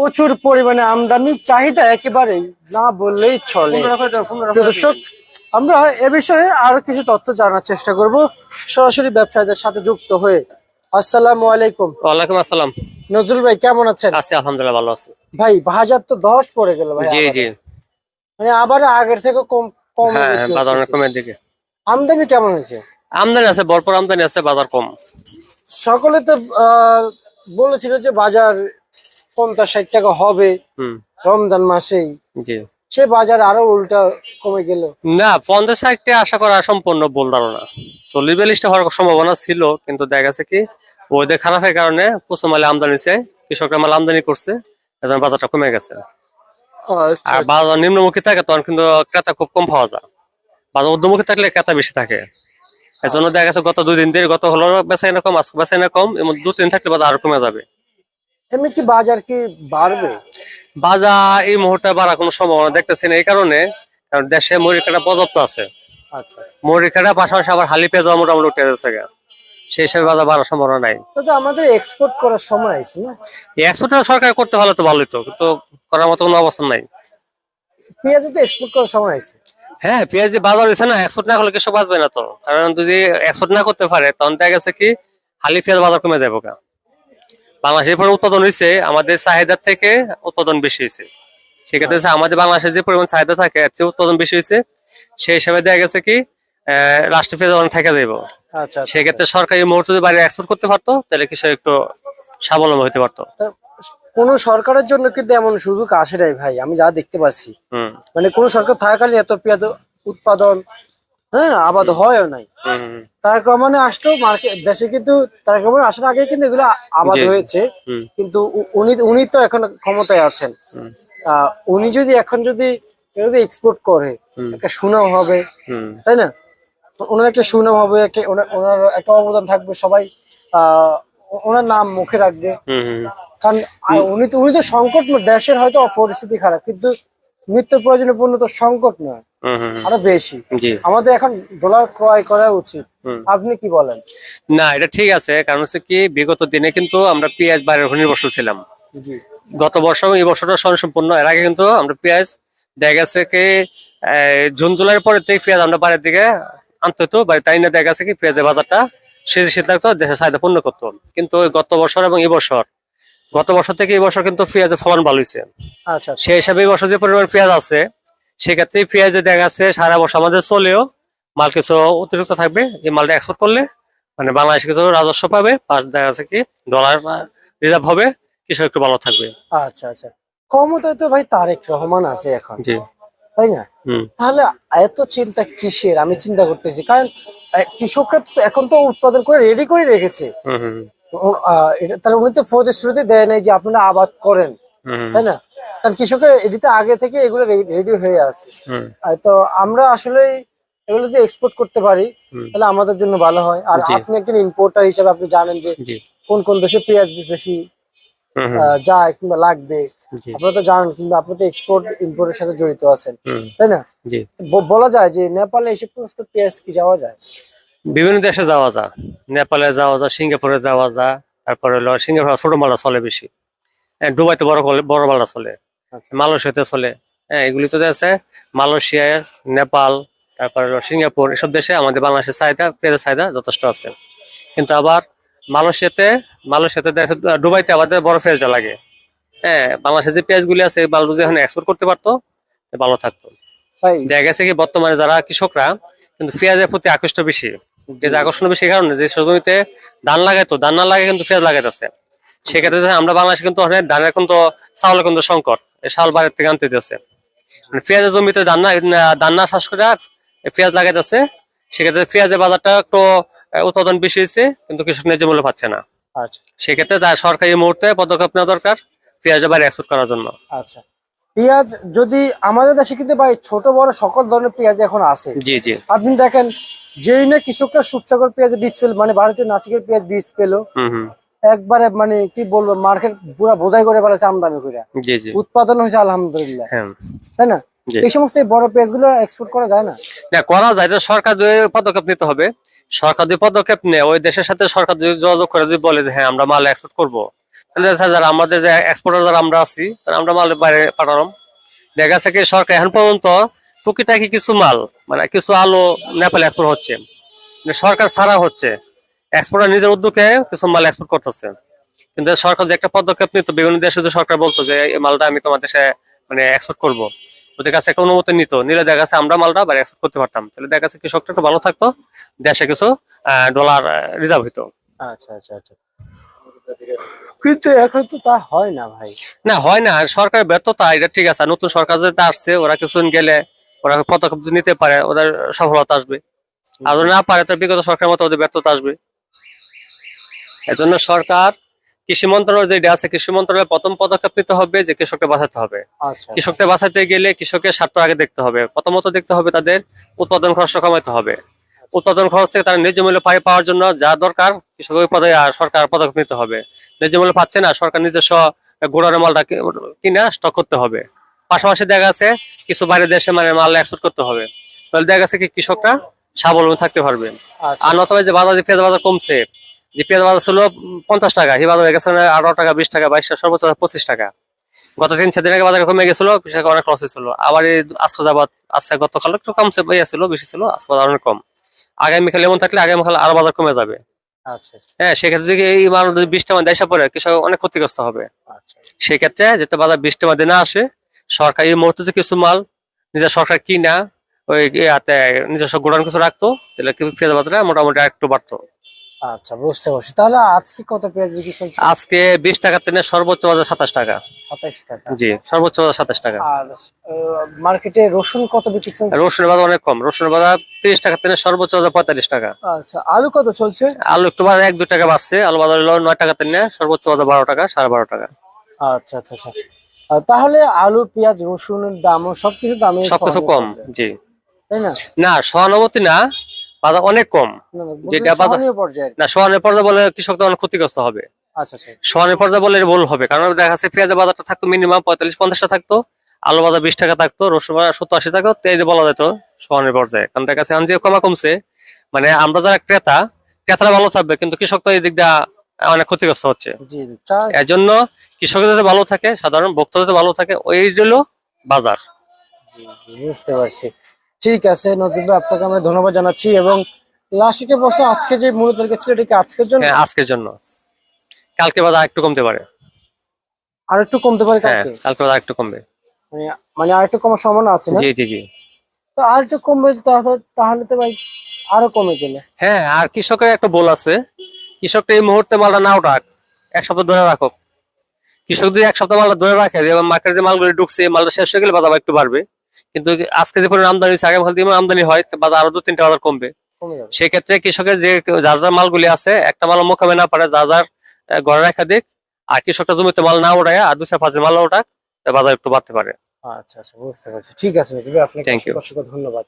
প্রচুর পরিমাণে আমদানি, চাহিদা একেবারেই না বললেই চলে। প্রিয় দর্শক, আমরা এ বিষয়ে আরো কিছু তথ্য জানার চেষ্টা করব সরাসরি ব্যবসায়ীদের সাথে যুক্ত হয়ে। আসসালামু আলাইকুম। ওয়ালাইকুম আসসালাম। নজরুল ভাই কেমন আছেন? আছি আলহামদুলিল্লাহ, ভালো আছি। ভাই বাজার তো 10 পড়ে গেল ভাই, জি জি। মানে আবার আগের থেকে কম কম হ্যাঁ হ্যাঁ, বাজার অনেক কমের দিকে। আমদানি কেমন হয়েছে? আমদানি আছে, ভরপুর আমদানি আছে, বাজার কম। সকলে তো বলেছিল যে বাজার 50-60 টাকা হবে রমজান মাসেই, জি। সে বাজার আরো উল্টা কমে গেল। না, 50-60 আশা করা সম্পূর্ণ ভুল ধারণা। 40-42 হওয়ার সম্ভাবনা ছিল, কিন্তু দেখা গেছে কি ওদের খারাপের কারণে প্রচুর মালে আমদানি হয়েছে, কৃষকরা মাল আমদানি করছে, এজন্য বাজারটা কমে গেছে। আর বাজার নিম্নমুখী থাকে তখন কিন্তু ক্রেতা খুব কম পাওয়া যায়। বাজার ঊর্ধ্বমুখী থাকলে ক্রেতা বেশি থাকে। এজন্য দেখা গেছে গত 2 দিন ধরে, গত হলো বেচাকেনা কম, আজকে বেচাকেনা কম, এমন 2-3 থাকলে বাজার আরো কমে যাবে। এমনি কি বাজার কি বাড়বে? বাজার এই মুহূর্তে বাড়ার কোনো সম্ভাবনা দেখতেছি না, এই কারণে কারণ দেশে মরিচ কাটা পর্যাপ্ত আছে। আচ্ছা, মরিচ কাটা পাশাপাশি আবার হালি পেঁয়াজ মোটামুটি উঠে যাচ্ছে, সেই হিসাবে বাজার বাড়ার সম্ভাবনা নাই। তো আমাদের এক্সপোর্ট করার সময় আছে না? এই এক্সপোর্ট সরকার করতে ভালো তো ভালোই তো, কিন্তু করার মতো কোনো অবস্থা নাই। পেঁয়াজ তো এক্সপোর্ট করার সময় আছে। হ্যাঁ, পেঁয়াজ যে বাজার হয়েছে না, এক্সপোর্ট না করলে কৃষক বাঁচবে না তো। কারণ যদি এক্সপোর্ট না করতে পারে তখন দেখা গেছে কি হালি পেঁয়াজ বাজার কমে যাবে। বাংলাদেশের পরিমাণ উৎপাদন হয়েছে আমাদের চাহিদার থেকে উৎপাদন বেশি হয়েছে, সেক্ষেত্রে আমাদের বাংলাদেশের যে পরিমাণ চাহিদা থাকে এর চেয়ে উৎপাদন বেশি হয়েছে, সেই হিসাবে দেখা গেছে কি রাষ্ট্রীয় পেঁয়াজ অনেক থেকে যাবো। আচ্ছা, সেক্ষেত্রে সরকারি মুহূর্তে যদি বাইরে এক্সপোর্ট করতে পারতো তাহলে কৃষক একটু স্বাবলম্বী হতে পারতো। কোন সরকারের জন্য কিন্তু এমন সুযোগ আসে নাই ভাই, আমি যা দেখতে পাচ্ছি। হম। মানে কোন সরকার থাকাকালীন এত পেঁয়াজ উৎপাদন, হ্যাঁ, আবাদ হয় নাই। তার ক্রমান্বয়ে আসলেও মার্কেট দেশে কিন্তু তার ক্রমান্বয়ে আসার আগে কিন্তু এগুলো আবাদ হয়েছে, কিন্তু উনি তো এখন ক্ষমতায় আছেন। উনি যদি এখন যদি এক্সপোর্ট করে একটা সুনাম হবে, তাই না? ওনার একটা সুনাম হবে, ওনার একটা অবদান থাকবে, সবাই ওনার নাম মুখে রাখবে। কারণ উনি তো সংকট নয়, দেশের হয়তো পরিস্থিতি খারাপ, কিন্তু নিত্য প্রয়োজনীয় পণ্য তো সংকট নয়, আরো বেশি। আমাদের এখন ডলার ক্রয় করা উচিত। আপনি কি বলেন? না, এটা ঠিক আছে, কারণ হচ্ছে কি বিগত দিনে কিন্তু আমরা পেঁয়াজ বাইরের উপর নির্ভরশীল ছিলাম। গত বর্ষ এই বছরটা সম্পূর্ণ, এর আগে কিন্তু আমরা পেঁয়াজ দেখা গেছে কি জুন জুলাইয়ের পরের থেকে পেঁয়াজ আমরা বাইরের দিকে আনতে হতো, তাই না দেখা গেছে কি পেঁয়াজের বাজারটা শীত লাগতো, দেশের চাহিদা পূর্ণ করতো। কিন্তু গত বছর এবং এই বছর, গত বছর থেকে এই বছর কিন্তু পেঁয়াজের ফলন ভালো হয়েছে। আচ্ছা, সেই হিসাবে এই বছর যে পরিমাণ পেঁয়াজ আছে, সেক্ষেত্রে পেঁয়াজে দেখা যাচ্ছে সারা বছর আমাদের চলেও মাল কিছু অতিরিক্ত থাকবে। এই মালটা এক্সপোর্ট করলে মানে বাংলাদেশ কিছু রাজস্ব পাবে, পাঁচ দেখা যাচ্ছে কি ডলার রিজার্ভ হবে, কৃষক একটু ভালো থাকবে। আচ্ছা আচ্ছা, ক্ষমতায় তো ভাই তারেক রহমান আছে এখন, জি, তাই না? তাহলে এত চিন্তা কিসের? আমি চিন্তা করতেছি, কারণ কৃষকরা তো এখন তো উৎপাদন করে রেডি করে রেখেছে। তাহলে উনি তো প্রতিশ্রুতি দেয় নাই যে আপনারা আবাদ করেন, তাই না? কারণ কৃষকের এদিকে আগে থেকে এগুলো রেডি হয়ে আছে। তো আমরা আসলে এগুলো যদি এক্সপোর্ট করতে পারি তাহলে আমাদের জন্য ভালো হয়। আর আপনি একজন ইম্পোর্টার হিসেবে আপনি জানেন যে কোন কোন দেশে পেঁয়াজ বেশি যায় কিংবা লাগবে, আপনারা তো জানেন, কিংবা আপনি তো এক্সপোর্ট ইম্পোর্টের সাথে জড়িত আছেন, তাই না? বলা যায় যে নেপালে এসে পেঁয়াজ কি যাওয়া যায়? বিভিন্ন দেশে যাওয়া যায়, নেপালে যাওয়া যায়, সিঙ্গাপুরে যাওয়া যায়, তারপরে হলো সিঙ্গাপুর ছোট মালটা চলে বেশি, দুবাইতে বড় মালটা চলে, মালয়েশিয়াতে চলে। হ্যাঁ, এগুলি তো আছে মালয়েশিয়া, নেপাল, তারপরে সিঙ্গাপুর, এসব দেশে আমাদের বাংলাদেশের চাহিদা, পেঁয়াজের চাহিদা যথেষ্ট আছে। কিন্তু আবার মালয়েশিয়াতে দুবাইতে আমাদের বড় পেঁয়াজটা লাগে। হ্যাঁ, বাংলাদেশের যে পেঁয়াজ গুলি আছে মাল যদি এখন এক্সপোর্ট করতে পারতো ভালো থাকতো। দেখা গেছে কি বর্তমানে যারা কৃষকরা কিন্তু পেঁয়াজের প্রতি আকৃষ্ট বেশি, যে আকর্ষণ বেশি কারণে যে জমিতে ধান লাগাইতো, ধান না লাগাই কিন্তু পেঁয়াজ লাগাইতেছে। সেক্ষেত্রে আমরা বাংলাদেশে কিন্তু ধানের কিন্তু চাউলের কিন্তু সংকট, শাল বাইরের থেকে আনতে দিতেছে। পেঁয়াজের জমিতে ধান না চাষ করে পেঁয়াজ লাগাইতেছে, সেক্ষেত্রে পেঁয়াজের বাজারটা একটু উৎপাদন বেশি হয়েছে, কিন্তু কৃষক ন্যায্য মূল্য পাচ্ছে না। সেক্ষেত্রে তার সরকারি মুহূর্তে পদক্ষেপ নেওয়া দরকার পেঁয়াজের বাইরে এক্সপোর্ট করার জন্য। আচ্ছা, পেঁয়াজ যদি আমাদের দেশে কিন্তু ভাই ছোট বড় সকল ধরনের পেঁয়াজ এখন আছে। জি জি, আপনি দেখেন যেই না কৃষকরা সুপসাগর পেঁয়াজ বীজ পেল, মানে ভারতীয় নাসিকের পেঁয়াজ বীজ পেলো, একবারে মানে কি বলবো, মার্কেট পুরো বোঝাই করে ফেলেছে আমদানি করে। উৎপাদন হয়েছে আলহামদুলিল্লাহ, তাই না? এই সমস্ত বড় পেঁয়াজ গুলো এক্সপোর্ট করা যায় না? করা যায়, সরকার পদক্ষেপ নিতে হবে। সরকার যদি পদক্ষেপ নেয়, ওই দেশের সাথে সরকার যদি যোগাযোগ করে যদি বলে যে হ্যাঁ আমরা মাল এক্সপোর্ট করবো, তাহলে দেখা যাচ্ছে যারা আমাদের যে এক্সপোর্টার যারা আমরা আছি তারা আমরা মাল বাইরে পাঠালাম। দেখা যাচ্ছে কি সরকার এখন পর্যন্ত টুকিটাকি কিছু মাল মানে কিছু আলু নেপালে এক্সপোর্ট হচ্ছে, মানে সরকার ছাড়া হচ্ছে, এক্সপোর্টার নিজের উদ্যোগে কিছু মাল এক্সপোর্ট করতেছে। কিন্তু সরকার যে একটা পদক্ষেপ নিত, বিভিন্ন দেশে যে সরকার বলতো যে এই মালটা আমি তোমার দেশে মানে এক্সপোর্ট করবো, ওদের কাছে একটা অনুমতি নিত, নিলে দেখা যাচ্ছে আমরা মালটা বাইরে এক্সপোর্ট করতে পারতাম। তাহলে দেখা যাচ্ছে কৃষকটা একটু ভালো থাকতো, দেশে কিছু ডলার রিজার্ভ হইতো। আচ্ছা আচ্ছা আচ্ছা, কিন্তু এখন তো তা হয় না ভাই। না হয় না, আর সরকারের ব্যর্থতা এটা ঠিক আছে। আর নতুন সরকার যেটা আসছে ওরা কিছুদিন গেলে ওরা পদক্ষেপ যদি নিতে পারে ওদের সফলতা আসবে, আর যদি না পারে তো বিগত সরকারের মতো ওদের ব্যর্থতা আসবে। এজন্য সরকার কৃষি মন্ত্রণালয় যেটা আছে, কৃষি মন্ত্রণালয়ের প্রথম পদক্ষেপ নিতে হবে যে কৃষককে বাঁচাতে হবে। আচ্ছা কৃষককে বাঁচাতে গেলে কৃষকের স্বার্থ আগে দেখতে হবে। প্রথমত দেখতে হবে তাদের উৎপাদন খরচটা কমাতে হবে। উৎপাদন খরচ থেকে তারা ন্যায্য মূল্য পাওয়ার জন্য যা দরকার কৃষক ওই পদে সরকার পদক্ষেপ নিতে হবে। ন্যায্য মূল্য পাচ্ছে না, সরকার নিজস্ব গোড়ার মালটা কিনা স্টক করতে হবে। পাশাপাশি দেখা গেছে কিছু বাইরের দেশে মানে মাল এক্সপোর্ট করতে হবে, তাহলে দেখা গেছে কি কৃষকরা স্বাবলম্বী থাকতে পারবে। আচ্ছা আর নতুবা যে বাজার, যে পেঁয়াজ বাজার কমছে, যে পেঁয়াজ বাজার ছিল 50 টাকা, এই বাজার হয়ে গেছে 18 টাকা, 20 টাকা, 22 টাকা, সর্বোচ্চ 25 টাকা। গত 3-4 দিন আগে বাজারে কমে গেছিল, কৃষক অনেক লসে ছিল। আবার এই আজকে যাবাত আজকে গতকাল একটু কমছে, ছিল বেশি ছিল, আজকে বাজার অনেক কম। আগামীকাল এমন থাকলে আগামীকাল আরো বাজার কমে যাবে। আচ্ছা হ্যাঁ, সেক্ষেত্রে যদি এই মাল যদি 20 টাকা দেশে পড়ে কৃষক অনেক ক্ষতিগ্রস্ত হবে। আচ্ছা সেক্ষেত্রে যাতে বাজার 20 টাকা না আসে, সরকার এই মুহূর্তে যে কিছু মাল নিজের সরকার কিনা ওই ইয়াতে নিজস্ব গোডাউন কিছু রাখতো, তাহলে কি পেঁয়াজ বাজারে মোটামুটি একটু বাড়তো। আচ্ছা, বুঝতে পারছি। তাহলে আজকে কত পেঁয়াজ বিক্রি চলছে? আজকে 20 টাকা থেকে সর্বোচ্চ বাজার 27 টাকা। 27 টাকা। জি, সর্বোচ্চ বাজার 27 টাকা। আর মার্কেটে রসুন কত বিক্রি চলছে? রসুনের বাজার অনেক কম, রসুনের বাজার 30 টাকা থেকে সর্বোচ্চ বাজার 45 টাকা। আচ্ছা, আলু কত চলছে? আলু একটু বাজার 1-2 টাকা বাড়ছে, আলু বাজার হলো 9 টাকা থেকে সর্বোচ্চ বাজার 12 টাকা, 12.5 টাকা। আচ্ছা আচ্ছা আচ্ছা। তাহলে আলু, পেঁয়াজ, রসুনের দামও সবকিছু দামে সবকিছু কম। জি, তাই না? না সহানুভূতি না, বাজার অনেক কম। না, না, যেটা বাজার সহনীয় পর্যায়ে। না, সহানের পর্যায়ে বলে কৃষক তো অনেক ক্ষতিগ্রস্ত হবে। আচ্ছা আচ্ছা সহানের পর্যায়ে বলে ভুল হবে, কারণ দেখা যাচ্ছে পেঁয়াজের বাজারটা থাকতো মিনিমাম 45-50 টাকা থাকতো, আলু বাজার 20 টাকা থাকতো, রসুন বাজার 70-80 টাকা, তো এই যে বলা যেত সহানের পর্যায়ে। কারণ দেখা যাচ্ছে যে কমছে, মানে আমরা যারা ক্রেতারা ভালো থাকবে, কিন্তু কৃষক তো এই দিক দিয়ে অনেক ক্ষতিগ্রস্ত হচ্ছে। জি এর জন্য কৃষক যাতে ভালো থাকে, সাধারণ ভোক্তা যাতে ভালো থাকে, ওই হলো বাজার। বুঝতে পারছি। ঠিক আছে নজরুল ভাই, আপনাকে আমরা ধন্যবাদ জানাচ্ছি। এবং লাস্টে প্রশ্ন, আজকে যে মূল্য তালিকা ছিল এটা কি আজকের জন্য? হ্যাঁ, আজকের জন্য। কালকে বাজার একটু কমতে পারে। আর একটু কমতে পারে হ্যাঁ, কালকে? কালকে বাজার একটু কমবে। মানে মানে আর একটু কমার সম্ভাবনা আছে না? জি জি জি। তো আর একটু কমবে তাহলে তো ভাই আরো কমে গেলে। হ্যাঁ, আর কৃষকের একটা বল আছে, কৃষকটা এই মুহূর্তে মালটা নাও রাখ, এক সপ্তাহ ধরে রাখো। কৃষক যদি এক সপ্তাহ মালটা ধরে রাখে, যে মার্কেটে যে মালগুলো ঢুকছে মালটা শেষ হয়ে গেলে বাজার একটু বাড়বে। কিন্তু আজকে যে পরিমাণ আমদানি হচ্ছে, আগামীকাল দিয়ে আমদানি হয়, বাজার আরো 2-3 বাজার কমবে। কমে যাবে। সেক্ষেত্রে কৃষকের যে যার যার মালগুলি আছে, একটা মাল মোকামে না পারে, যার যার ঘরে রাখা দিক। আর কৃষকটা জমিতে মাল না ওঠায় আর 2-4-5 মাল ওঠাক, বাজার একটু বাড়তে পারে। আচ্ছা আচ্ছা, বুঝতে পারছি। ঠিক আছে নজরুল ভাই, আপনাকে Thank you. অসংখ্য ধন্যবাদ।